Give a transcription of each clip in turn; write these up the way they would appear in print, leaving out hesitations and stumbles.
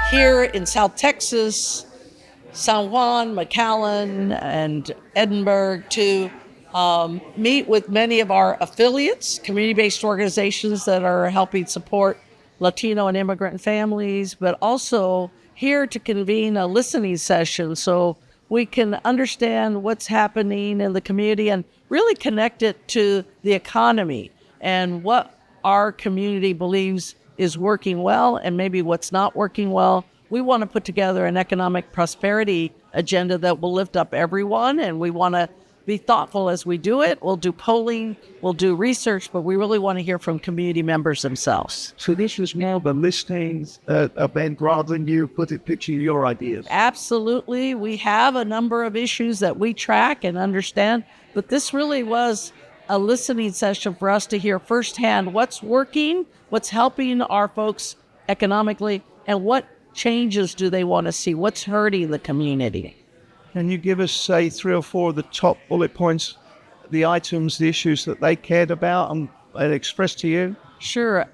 here in South Texas, San Juan, McAllen, and Edinburgh to meet with many of our affiliates, community-based organizations that are helping support Latino and immigrant families, but also here to convene a listening session so we can understand what's happening in the community and really connect it to the economy and what our community believes is working well and maybe what's not working well. We want to put together an economic prosperity agenda that will lift up everyone, and we want to be thoughtful as we do it. We'll do polling, we'll do research, but we really want to hear from community members themselves. So this was more the listings event rather than you pitching your ideas? Absolutely. We have a number of issues that we track and understand, but this really was a listening session for us to hear firsthand what's working, what's helping our folks economically, and what changes do they want to see, what's hurting the community. Can you give us, say, 3 or 4 of the top bullet points, the items, the issues that they cared about and expressed to you? Sure.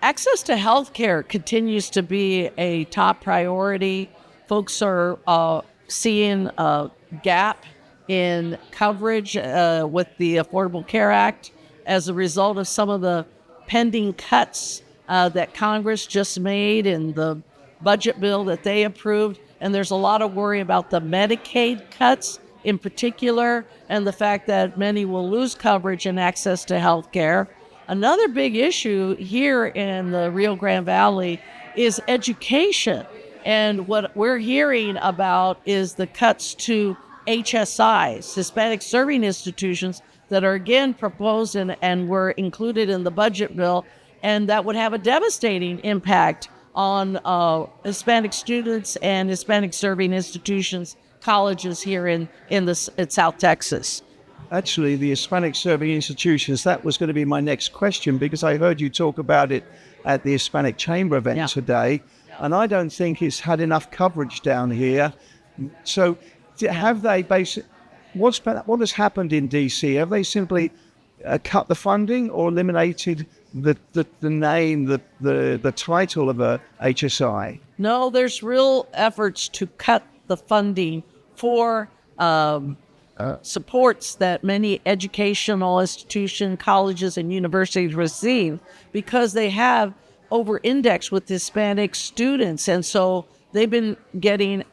Access to health care continues to be a top priority. Folks are seeing a gap in coverage with the Affordable Care Act as a result of some of the pending cuts that Congress just made in the budget bill that they approved. And there's a lot of worry about the Medicaid cuts in particular and the fact that many will lose coverage and access to health care. Another big issue here in the Rio Grande Valley is education. And what we're hearing about is the cuts to HSIs, Hispanic-Serving institutions, that are again proposed and were included in the budget bill, and that would have a devastating impact on Hispanic students and Hispanic-serving institutions, colleges here in South Texas. Actually, the Hispanic-serving institutions, that was going to be my next question, because I heard you talk about it at the Hispanic Chamber event today, and I don't think it's had enough coverage down here. So have they what has happened in D.C.? Have they simply cut the funding or eliminated the name, the title of a HSI? No, there's real efforts to cut the funding for supports that many educational institutions, colleges, and universities receive because they have over-indexed with Hispanic students. And so they've been getting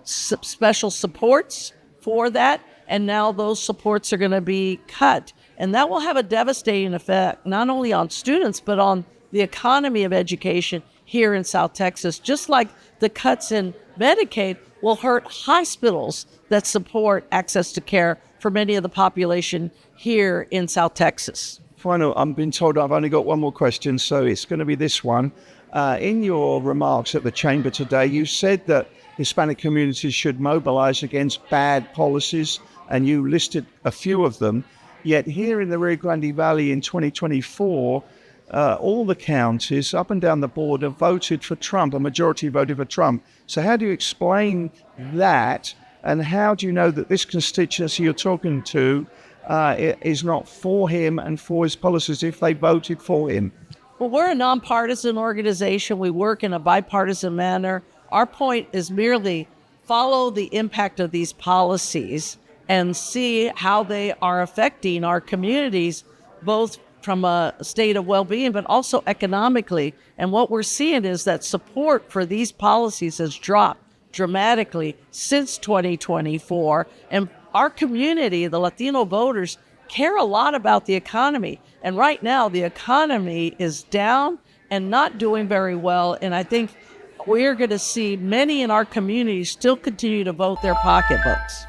special supports for that, and now those supports are going to be cut. And that will have a devastating effect, not only on students, but on the economy of education here in South Texas. Just like the cuts in Medicaid will hurt hospitals that support access to care for many of the population here in South Texas. Final, I've been told I've only got one more question, so it's going to be this one. In your remarks at the Chamber today, you said that Hispanic communities should mobilize against bad policies, and you listed a few of them. Yet here in the Rio Grande Valley in 2024, all the counties up and down the border voted for Trump, a majority voted for Trump. So how do you explain that? And how do you know that this constituency you're talking to is not for him and for his policies if they voted for him? Well, we're a nonpartisan organization. We work in a bipartisan manner. Our point is merely follow the impact of these policies and see how they are affecting our communities, both from a state of well-being, but also economically. And what we're seeing is that support for these policies has dropped dramatically since 2024. And our community, the Latino voters, care a lot about the economy. And right now, the economy is down and not doing very well. And I think we're going to see many in our community still continue to vote their pocketbooks.